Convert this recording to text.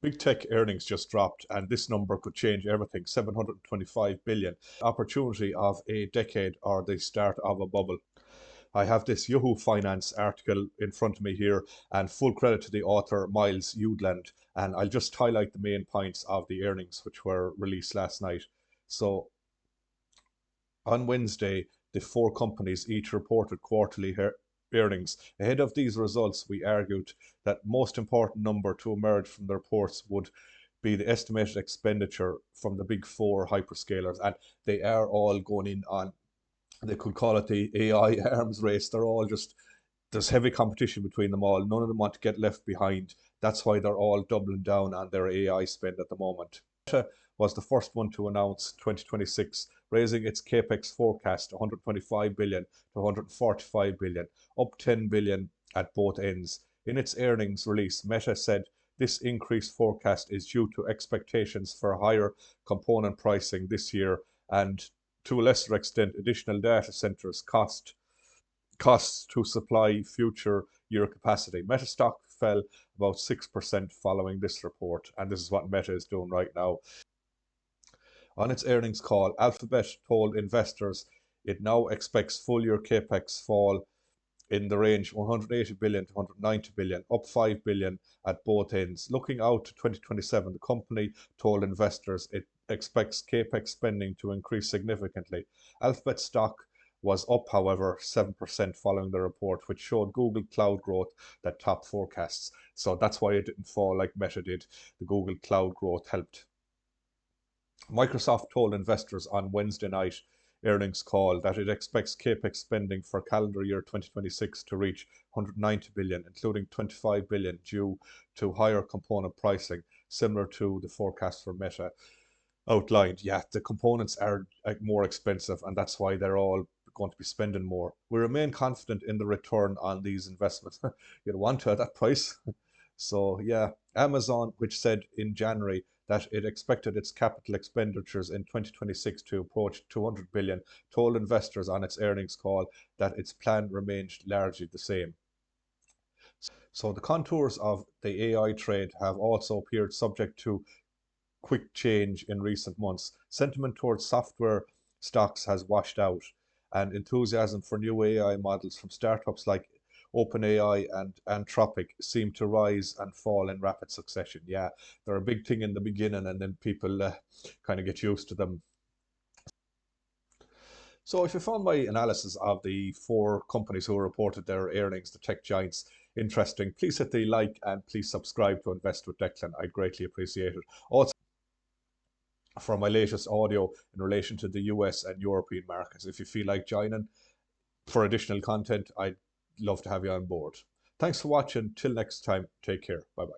Big tech earnings just dropped, and this number could change everything. 725 billion. Opportunity of a decade or the start of a bubble. I have this Yahoo Finance article in front of me here, and full credit to the author, Miles Udland. And I'll just highlight the main points of the earnings which were released last night. So on Wednesday, the four companies each reported quarterly earnings. Ahead of these results, we argued that most important number to emerge from the reports would be the estimated expenditure from the big four hyperscalers, and they are all going in on, they could call it the AI arms race. They're all just, there's heavy competition between them all. None of them want to get left behind. That's why they're all doubling down on their AI spend at the moment. Meta was the first one to announce 2026, raising its capex forecast 125 billion to 145 billion, up 10 billion at both ends. In its earnings release, Meta said this increased forecast is due to expectations for higher component pricing this year and, to a lesser extent, additional data centers costs to supply future year capacity. Meta stock fell about 6% following this report, and this is what Meta is doing right now. On its earnings call, Alphabet told investors it now expects full year capex fall in the range 180 billion to 190 billion, up 5 billion at both ends. Looking out to 2027, the company told investors it expects capex spending to increase significantly. Alphabet stock was up, however, 7% following the report, which showed Google Cloud growth that topped forecasts. So that's why it didn't fall like Meta did. The Google Cloud growth helped. Microsoft told investors on Wednesday night earnings call that it expects capex spending for calendar year 2026 to reach 190 billion, including 25 billion due to higher component pricing, similar to the forecast for Meta outlined. Yeah, the components are more expensive, and that's why they're all going to be spending more. We remain confident in the return on these investments. You'd want to at that price. So yeah, Amazon, which said in January that it expected its capital expenditures in 2026 to approach 200 billion, told investors on its earnings call that its plan remained largely the same. So the contours of the AI trade have also appeared subject to quick change in recent months. Sentiment towards software stocks has washed out, and enthusiasm for new AI models from startups like OpenAI and Anthropic seem to rise and fall in rapid succession. Yeah, they're a big thing in the beginning, and then people kind of get used to them. So if you found my analysis of the four companies who reported their earnings, the tech giants, interesting, please hit the like and please subscribe to Invest with Declan. I'd greatly appreciate it. Also, for my latest audio in relation to the US and European markets. If you feel like joining for additional content, I'd love to have you on board. Thanks for watching. Till next time, take care. Bye bye.